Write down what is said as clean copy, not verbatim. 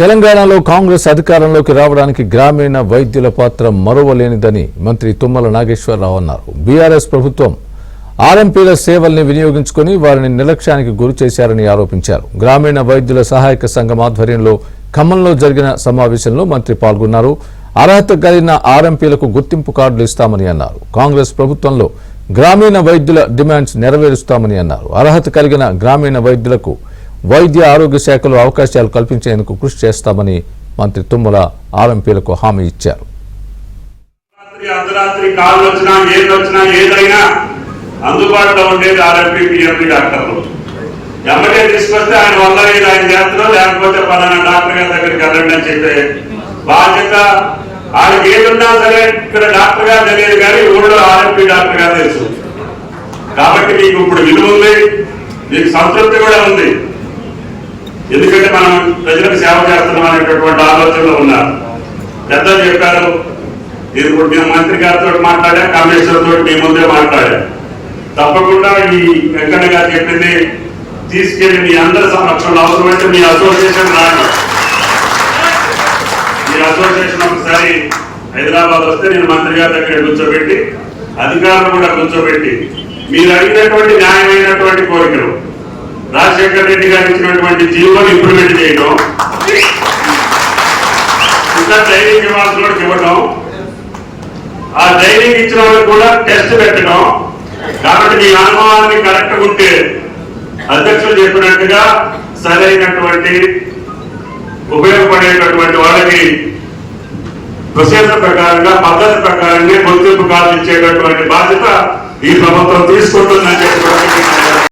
తెలంగాణలో కాంగ్రెస్ అధికారంలోకి రావడానికి గ్రామీణ వైద్యుల పాత్ర మరువలేనిదని మంత్రి తుమ్మల నాగేశ్వరరావు అన్నారు. బీఆర్ఎస్ ప్రభుత్వం ఆర్ఎంపీల సేవల్ని వినియోగించుకుని వారిని నిర్లక్ష్యానికి గురి చేశారని ఆరోపించారు. గ్రామీణ వైద్యుల సహాయక సంఘం ఆధ్వర్యంలో ఖమ్మంలో జరిగిన సమావేశంలో మంత్రి పాల్గొన్నారు. అర్హత కలిగిన ఆర్ఎంపీలకు గుర్తింపు కార్డులు ఇస్తామని అన్నారు. కాంగ్రెస్ ప్రభుత్వంలో గ్రామీణ వైద్యుల డిమాండ్స్ నెరవేరుస్తామని అన్నారు. అర్హత కలిగిన గ్రామీణ వైద్యులకు వైద్య ఆరోగ్య శాఖలో అవకాశాలు కల్పించేందుకు కృషి చేస్తామని మంత్రి తుమ్మల ఆర్ఎంపీలకు హామీ ఇచ్చారు. అందుబాటులో ఉండేది ఆర్ఎంపీ పిఎంపీ డాక్టర్లు. ఎమ్మటే తీసుకొస్తే ఆయన వల్ల ఆయన చేస్తారు, లేకపోతే పలానా డాక్టర్ గారి దగ్గరికి వెళ్ళండి అని చెప్పే బాధ్యత ఆయనకి ఏదున్నా సరే ఇక్కడ డాక్టర్ గారు తెలియదు కానీ ఊళ్ళో ఆర్ఎంపీ డాక్టర్ గారు తెలుసు. కాబట్టి మీకు ఇప్పుడు విలువ ఉంది, మీకు సంతృప్తి కూడా ఉంది. ఎందుకంటే మనం ప్రజలకు సేవ చేస్తున్నాం అనేటటువంటి ఆలోచనలో ఉన్నారు. పెద్దలు చెప్పారు. నేను మంత్రి గారితో మాట్లాడా, కమిషనర్ తోటి మీ ముందే మాట్లాడా. తప్పకుండా ఈ వెంకన్న గారు చెప్పింది తీసుకెళ్లి మీ అందరి సమక్షంలో అవసరమైతే మీ అసోసియేషన్ రాండి. మీ అసోసియేషన్ ఒకసారి హైదరాబాద్ వస్తే నేను మంత్రి గారి దగ్గర కూర్చోబెట్టి అధికారులు కూడా కూర్చోబెట్టి మీరు అడిగినటువంటి న్యాయమైనటువంటి కోరికలు, రాజశేఖర రెడ్డి గారు ఇచ్చినటువంటి జీవోని ఇంప్లిమెంట్ చేయడం, ఇంకా ట్రైనింగ్ ఇవ్వాల్సిన వాళ్ళకి ఇవ్వడం, ఆ ట్రైనింగ్ ఇచ్చిన వాళ్ళకి కూడా టెస్ట్ పెట్టడం. కాబట్టి మీ అనుభవాన్ని కరెక్ట్ ఉంటే అధ్యక్షులు చెప్పినట్టుగా సరైనటువంటి ఉపయోగపడేటటువంటి వాళ్ళకి ప్రొసీజర్ ప్రకారంగా పద్ధతి ప్రకారంగా గుర్తింపు కార్డు ఇచ్చేటటువంటి బాధ్యత ఈ ప్రభుత్వం తీసుకుంటుందని చెప్పి